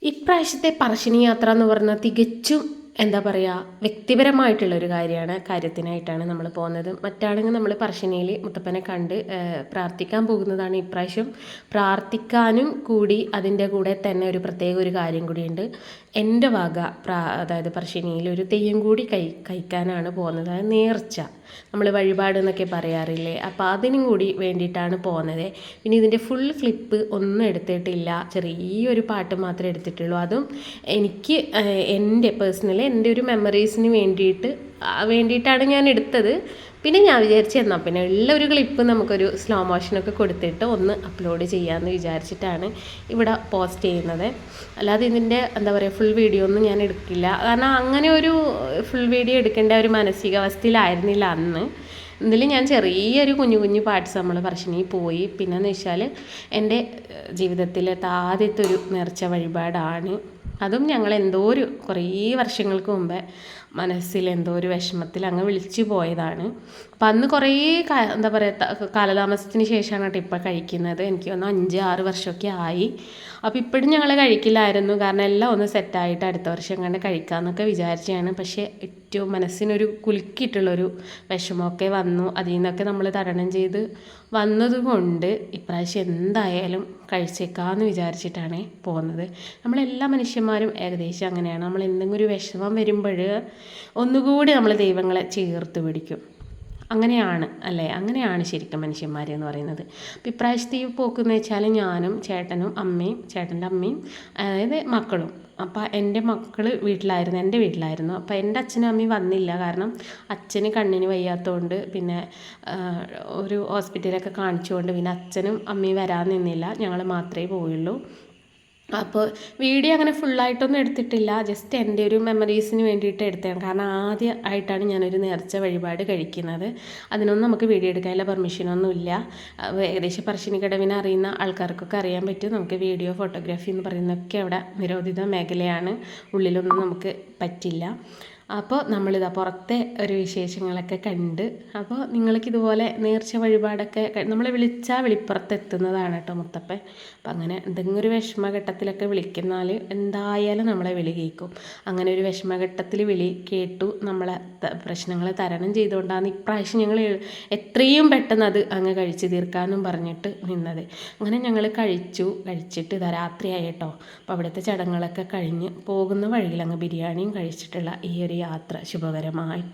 ഇപ്രാവശ്യത്തെ പറശ്ശിനി യാത്ര എന്ന് പറഞ്ഞാൽ തികച്ചും എന്താ പറയുക വ്യക്തിപരമായിട്ടുള്ളൊരു കാര്യത്തിനായിട്ടാണ് നമ്മൾ പോകുന്നത്. മറ്റാണെങ്കിൽ നമ്മൾ പറശ്ശിനിയിൽ മുത്തപ്പനെ കണ്ട് പ്രാർത്ഥിക്കാൻ പോകുന്നതാണ്. ഇപ്രാവശ്യം പ്രാർത്ഥിക്കാനും കൂടി അതിൻ്റെ കൂടെ തന്നെ ഒരു പ്രത്യേക ഒരു കാര്യം കൂടിയുണ്ട്. എൻ്റെ വക അതായത് പറശ്ശിനിയിൽ ഒരു തെയ്യം കൂടി കഴിക്കാനാണ് പോകുന്നത്. അത് നേർച്ച, നമ്മൾ വഴിപാട് എന്നൊക്കെ പറയാറില്ലേ, അപ്പോൾ അതിനും കൂടി വേണ്ടിയിട്ടാണ് പോകുന്നത്. പിന്നെ ഇതിൻ്റെ ഫുൾ ക്ലിപ്പ് ഒന്നും എടുത്തിട്ടില്ല, ചെറിയൊരു പാട്ട് മാത്രമേ എടുത്തിട്ടുള്ളൂ. അതും എനിക്ക് എൻ്റെ പേഴ്സണലി എൻ്റെ ഒരു മെമ്മറീസിന് വേണ്ടിയിട്ടാണ് ഞാൻ എടുത്തത്. പിന്നെ ഞാൻ വിചാരിച്ചു എന്നാൽ പിന്നെ ഉള്ള ഒരു ക്ലിപ്പ് നമുക്കൊരു സ്ലോ മോഷനൊക്കെ കൊടുത്തിട്ട് ഒന്ന് അപ്ലോഡ് ചെയ്യാമെന്ന് വിചാരിച്ചിട്ടാണ് ഇവിടെ പോസ്റ്റ് ചെയ്യുന്നത്. അല്ലാതെ ഇതിൻ്റെ എന്താ പറയുക ഫുൾ വീഡിയോ ഒന്നും ഞാൻ എടുക്കില്ല. കാരണം അങ്ങനെ ഒരു ഫുൾ വീഡിയോ എടുക്കേണ്ട ഒരു മാനസികാവസ്ഥയിലായിരുന്നില്ല അന്ന്. ഇതിൽ ഞാൻ ചെറിയൊരു കുഞ്ഞു പാർട്സ് നമ്മൾ പറശ്ശിനി പോയി. പിന്നെയെന്ന് വെച്ചാൽ എൻ്റെ ജീവിതത്തിലെ ആദ്യത്തെ ഒരു നേർച്ച വഴിപാടാണ്. അതും ഞങ്ങൾ കുറേ വർഷങ്ങൾക്ക് മുമ്പേ മനസ്സിൽ എന്തോ ഒരു വിഷമത്തിൽ അങ്ങ് വിളിച്ചു പോയതാണ്. അപ്പം അന്ന് കുറേ എന്താ പറയുക കാലതാമസത്തിന് ശേഷമാണ് കേട്ടോ ഇപ്പം കഴിക്കുന്നത്. എനിക്ക് തോന്നുന്നു 5-6 വർഷമൊക്കെ ആയി. അപ്പോൾ ഇപ്പോഴും ഞങ്ങൾ കഴിക്കില്ലായിരുന്നു, കാരണം എല്ലാം ഒന്ന് സെറ്റായിട്ട് അടുത്ത വർഷം കണ്ട് കഴിക്കാമെന്നൊക്കെ വിചാരിച്ചാണ്. പക്ഷേ ഏറ്റവും മനസ്സിനൊരു കുലുക്കിയിട്ടുള്ളൊരു വിഷമമൊക്കെ വന്നു. അതിൽ നിന്നൊക്കെ നമ്മൾ തരണം ചെയ്ത് വന്നതുകൊണ്ട് ഇപ്രാവശ്യം എന്തായാലും കഴിച്ചേക്കാമെന്ന് വിചാരിച്ചിട്ടാണ് പോകുന്നത്. നമ്മളെല്ലാ മനുഷ്യന്മാരും ഏകദേശം അങ്ങനെയാണ്. നമ്മൾ എന്തെങ്കിലും ഒരു വിഷമം വരുമ്പോൾ ഒന്നുകൂടി നമ്മൾ ദൈവങ്ങളെ ചേർത്ത് പിടിക്കും. അങ്ങനെയാണ് അല്ലേ? അങ്ങനെയാണ് ശരിക്കും മനുഷ്യന്മാരെന്ന് പറയുന്നത്. അപ്പോൾ ഇപ്രാവശ്യത്തെ ഈ പോക്കെന്ന് വെച്ചാൽ ഞാനും ചേട്ടനും അമ്മയും ചേട്ടൻ്റെ അമ്മയും അതായത് മക്കളും. അപ്പോൾ എൻ്റെ മക്കൾ എൻ്റെ വീട്ടിലായിരുന്നു. അപ്പോൾ എൻ്റെ അച്ഛനും അമ്മയും വന്നില്ല, കാരണം അച്ഛന് കണ്ണിന് വയ്യാത്തതുകൊണ്ട് പിന്നെ ഒരു ഹോസ്പിറ്റലൊക്കെ കാണിച്ചുകൊണ്ട് പിന്നെ അച്ഛനും അമ്മയും വരാൻ നിന്നില്ല, ഞങ്ങൾ മാത്രമേ പോയുള്ളൂ. അപ്പോൾ വീഡിയോ അങ്ങനെ ഫുള്ളായിട്ടൊന്നും എടുത്തിട്ടില്ല, ജസ്റ്റ് എൻ്റെ ഒരു മെമ്മറീസിന് വേണ്ടിയിട്ട് എടുത്തതാണ്. കാരണം ആദ്യമായിട്ടാണ് ഞാനൊരു നേർച്ച വഴിപാട് കഴിക്കുന്നത്. അതിനൊന്നും നമുക്ക് വീഡിയോ എടുക്കാനുള്ള പെർമിഷനൊന്നും ഇല്ല. ഏകദേശം പറശ്ശിനിക്കടവിനെ അറിയുന്ന ആൾക്കാർക്കൊക്കെ അറിയാൻ പറ്റും. നമുക്ക് വീഡിയോ ഫോട്ടോഗ്രാഫി എന്ന് പറയുന്നതൊക്കെ അവിടെ നിരോധിത മേഖലയാണ്, ഉള്ളിലൊന്നും നമുക്ക് പറ്റില്ല. അപ്പോൾ നമ്മളിതാ പുറത്തെ ഒരു വിശേഷങ്ങളൊക്കെ കണ്ട്. അപ്പോൾ നിങ്ങൾക്കിതുപോലെ നേർച്ച വഴിപാടൊക്കെ നമ്മൾ വിളിച്ചാൽ വിളിപ്പുറത്തെത്തുന്നതാണ് കേട്ടോ മുത്തപ്പൻ. അപ്പം അങ്ങനെ എന്തെങ്കിലും ഒരു വിഷമഘട്ടത്തിലൊക്കെ വിളിക്കുന്നാൽ എന്തായാലും നമ്മളെ വിളി കേൾക്കും. അങ്ങനെ ഒരു വിഷമഘട്ടത്തിൽ വിളി കേട്ടു നമ്മളെ പ്രശ്നങ്ങളെ തരണം ചെയ്തുകൊണ്ടാണ് ഇപ്രാവശ്യം ഞങ്ങൾ എത്രയും പെട്ടെന്ന് അത് അങ്ങ് കഴിച്ച് തീർക്കാനും പറഞ്ഞിട്ട് നിന്നത്. അങ്ങനെ ഞങ്ങൾ കഴിച്ചിട്ട് ഇതാ രാത്രിയായി കേട്ടോ. അപ്പോൾ അവിടുത്തെ ചടങ്ങുകളൊക്കെ കഴിഞ്ഞ് പോകുന്ന വഴിയിൽ അങ്ങ് ബിരിയാണിയും കഴിച്ചിട്ടുള്ള ഈ ഒരു യാത്ര ശുഭകരമായിട്ട്